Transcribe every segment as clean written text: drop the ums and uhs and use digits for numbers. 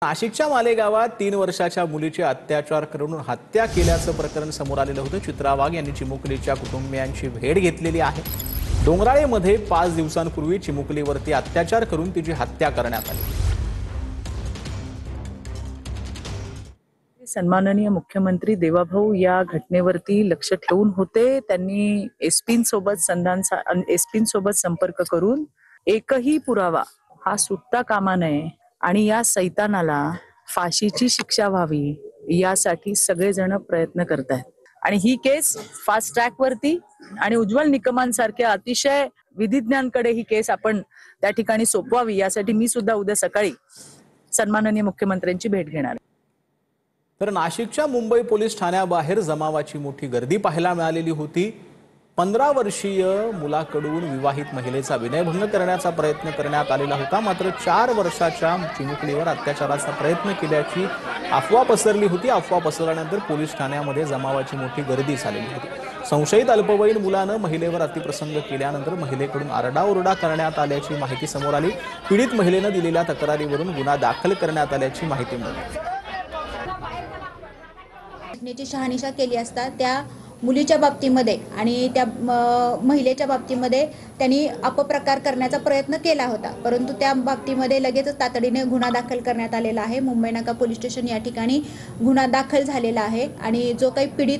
नाशिकच्या मालेगावात 3 वर्षाच्या मुलीचे अत्याचार करून हत्या केल्याचं प्रकरण समोर आलेलं होतं। चित्रा वाघ यांनी चिमुकलीच्या कुटुंबियांची भेट घेतलेली आहे। डोंगराळेमध्ये 5 दिवसांपूर्वी चिमुकलीवरती अत्याचार करून तिची हत्या करण्यात आली। सन्माननीय मुख्यमंत्री देवाभाऊ या घटनेवरती लक्ष ठेवून होते। त्यांनी एसपींसोबत संपर्क करून एकही पुरावा हा सुटता कामा नये आणि या सैतानाला फाशीची शिक्षा व्हावी यासाठी सगळेजण प्रयत्न करत आहेत। आणि ही केस फास्ट ट्रॅक वरती आणि उज्ज्वल निकमांसारख्या अतिशय विधिज्ञांकडे ही केस आपण त्या ठिकाणी सोपवावी यासाठी मी सुद्धा उद्या सकाळी सन्माननीय मुख्यमंत्र्यांची भेट घेणार आहे। तर नाशिकच्या मुंबई पोलीस ठाण्याबाहेर जमावाची मोठी गर्दी पाहायला मिळालेली होती। 15 वर्षीय मुलाकडून विवाहित महिलेचा विनयभंग करण्याचा प्रयत्न करण्यात आलेला होता। मात्र 4 वर्षाच्या चिमुकलीवर अत्याचाराचा प्रयत्न केल्याची अफवा पसरली होती। अफवा पसरल्यानंतर पोलीस ठाण्यामध्ये जमावाची मोठी गर्दी झालेली होती। संशयित अल्पवयीन मुलानं महिलेवर अतिप्रसंग केल्यानंतर महिलेकडून आरडाओरडा करण्यात आल्याची माहिती समोर आली। पीडित महिलेनं दिलेल्या तक्रारीवरून गुन्हा दाखल करण्यात आल्याची माहिती मिळाली। घटनेची शहानिशा केली असता त्या मुलीच्या बाबतीमध्ये आणि त्या महिलेच्या बाबतीमध्ये त्यांनी अपप्रकार करण्याचा प्रयत्न केला होता, परंतु त्या बाबतीमध्ये लगेचच तातडीने गुन्हा दाखल करण्यात आलेला आहे। मुंबई नाका पोलीस स्टेशन या ठिकाणी गुन्हा दाखल झालेला आहे आणि जो काही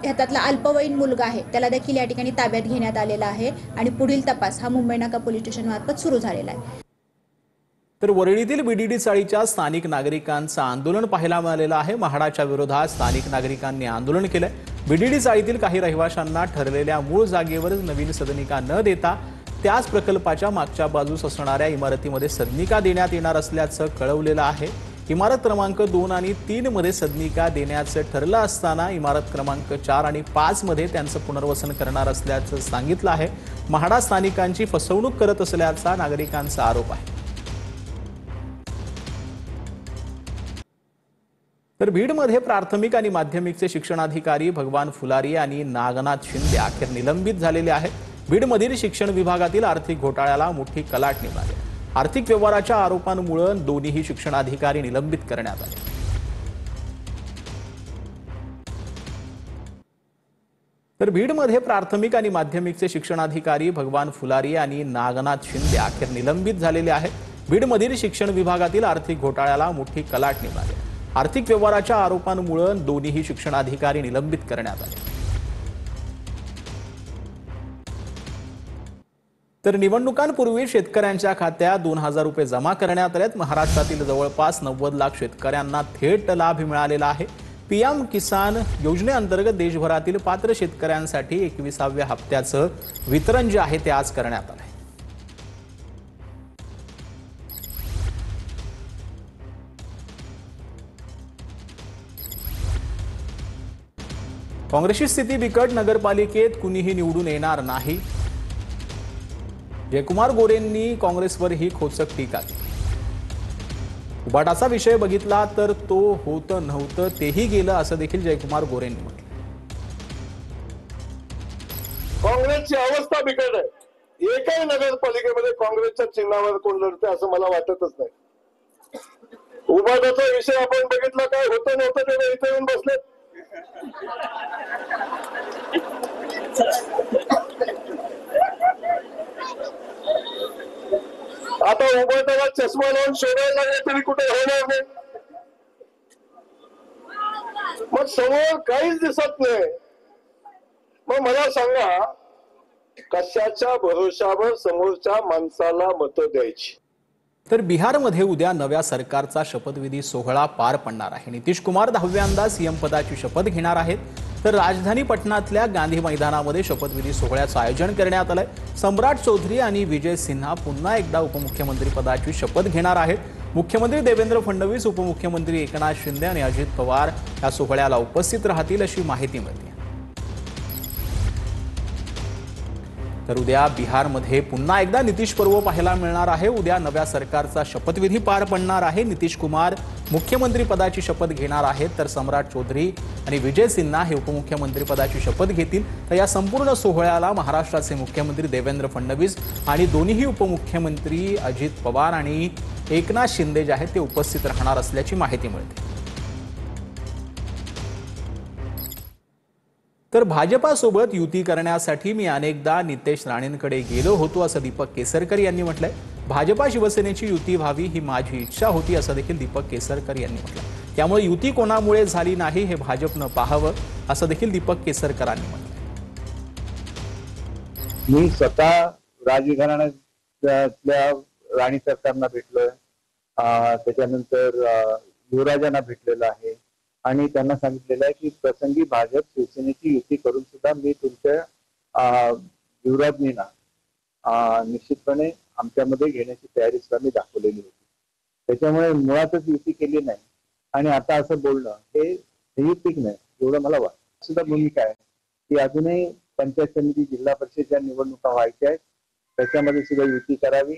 ह्याच्यातला अल्पवयीन मुलगा आहे त्याला देखील या ठिकाणी ताब्यात घेण्यात आलेला आहे आणि पुढील तपास हा मुंबई नाका पोलीस स्टेशन मार्फत सुरू झालेला आहे। तर वरळीतील बीडीडी चाळीच्या स्थानिक नागरिकांचं आंदोलन पाहायला मिळालेलं आहे। म्हाडाच्या विरोधात स्थानिक नागरिकांनी आंदोलन केलंय। बीडीडी चाळीतील काही रहिवाशांना ठरलेल्या मूळ जागेवर नवीन सदनिका न देता त्याच प्रकल्पाच्या मागच्या बाजूस असणाऱ्या इमारतीमध्ये सदनिका देण्यात येणार असल्याचं कळवलेलं आहे। इमारत क्रमांक 2 आणि 3 मध्ये सदनिका देण्याचं ठरलं असताना इमारत क्रमांक 4 आणि 5 मध्ये त्यांचं पुनर्वसन करणार असल्याचं सांगितलं आहे। म्हाडा स्थानिकांची फसवणूक करत असल्याचा नागरिकांचा आरोप आहे। तर बीडमध्ये प्राथमिक आणि माध्यमिकचे शिक्षणाधिकारी भगवान फुलारी आणि नागनाथ शिंदे अखेर निलंबित झालेले आहेत। बीडमधील शिक्षण विभागातील आर्थिक घोटाळ्याला मोठी कलाटणी मिळाली। आर्थिक व्यवहाराच्या आरोपांमुळे दोन्ही शिक्षणाधिकारी निलंबित करण्यात आले। तर बीडमध्ये प्राथमिक आणि माध्यमिकचे शिक्षणाधिकारी भगवान फुलारी आणि नागनाथ शिंदे अखेर निलंबित झालेले आहेत। बीडमधील शिक्षण विभागातील आर्थिक घोटाळ्याला मोठी कलाटणी मिळाली। आर्थिक व्यवहाराच्या आरोपांमुळे दोन्ही शिक्षणाधिकारी निलंबित करण्यात आले। तर निवडणुकांपूर्वी शेतकऱ्यांच्या खात्यात 2000 रुपये जमा करण्यात आलेत। महाराष्ट्रातील जवळपास 90 लाख शेतकऱ्यांना थेट लाभ मिळालेला आहे। पीएम किसान योजनेअंतर्गत देशभरातील पात्र शेतकऱ्यांसाठी 21व्या हप्त्याचं वितरण जे आहे ते आज करण्यात आलं आहे। काँग्रेसची स्थिती बिकट, नगरपालिकेत कुणीही निवडून येणार नाही। जयकुमार गोरेंनी काँग्रेसवर ही खोचक टीका केली। उबाटाचा विषय बघितला तर तो होतं नव्हतं तेही गेलं असं देखील जयकुमार गोरेंनी म्हटलं। काँग्रेसची अवस्था बिकट आहे। एकही नगरपालिकेमध्ये काँग्रेसच्या चिन्हावर कोण लढते असं मला वाटतच नाही। उबाटाचा विषय आपण बघितला, काय होतं नव्हतं ते इथे येऊन बसले। आता उबाटाला चष्मा लावून शोधायला लागले तरी कुठे होणार नाही। मग समोर काहीच दिसत नाही। मग मला सांगा, कशाच्या भरोशावर समोरच्या माणसाला मतं द्यायची? तर बिहारमध्ये उद्या नव्या सरकारचा शपथविधी सोहळा पार पडणार आहे। नितीश कुमार 10व्यांदा सीएम पदाची शपथ घेणार आहेत। तर राजधानी पटनातल्या गांधी मैदानामध्ये शपथविधी सोहळ्याचं आयोजन करण्यात आलंय। सम्राट चौधरी आणि विजय सिन्हा पुन्हा एकदा उपमुख्यमंत्री पदाची शपथ घेणार आहेत। मुख्यमंत्री देवेंद्र फडणवीस, उपमुख्यमंत्री एकनाथ शिंदे आणि अजित पवार या सोहळ्याला उपस्थित राहतील अशी माहिती मिळते। तर उद्या बिहारमध्ये पुन्हा एकदा नितीश पर्व पाहायला मिळणार आहे। उद्या नव्या सरकारचा शपथविधी पार पडणार आहे। नितीश कुमार मुख्यमंत्री पदाची शपथ घेणार आहेत, तर सम्राट चौधरी आणि विजय सिन्हा हे उपमुख्यमंत्री पदाची शपथ घेतील। तर या संपूर्ण सोहळ्याला महाराष्ट्राचे मुख्यमंत्री देवेंद्र फडणवीस आणि दोन्ही उपमुख्यमंत्री अजित पवार आणि एकनाथ शिंदे जे आहेत ते उपस्थित राहणार असल्याची माहिती मिळते. तर भाजपासोबत युती करण्यासाठी मी अनेकदा नितेश राणेंकडे गेलो होतो असं दीपक केसरकर यांनी म्हटलंय. भाजपा शिवसेनेची युती व्हावी ही माझी इच्छा होती असं देखील दीपक केसरकर यांनी म्हटलं. त्यामुळे युती कोणामुळे झाली नाही हे भाजपनं पाहावं असं देखील दीपक केसरकरांनी म्हटलं. मी स्वतः राजघराण्यातल्या राणी सरकारना भेटलोय, त्याच्यानंतर युवराजांना भेटलेलं आहे आणि त्यांना सांगितलेलं आहे की प्रसंगी भाजप शिवसेनेची युती करून सुद्धा मी तुमच्या युवराजनींना निश्चितपणे आमच्यामध्ये घेण्याची तयारी सुद्धा मी दाखवलेली होती. त्याच्यामुळे मुळातच युती केली नाही आणि आता असं बोलणं हे संयुक्तिक नाही एवढं मला वाटतं. सुद्धा भूमिका आहे की अजूनही पंचायत समिती जिल्हा परिषदच्या निवडणुका व्हायच्या आहेत, त्याच्यामध्ये सुद्धा युती करावी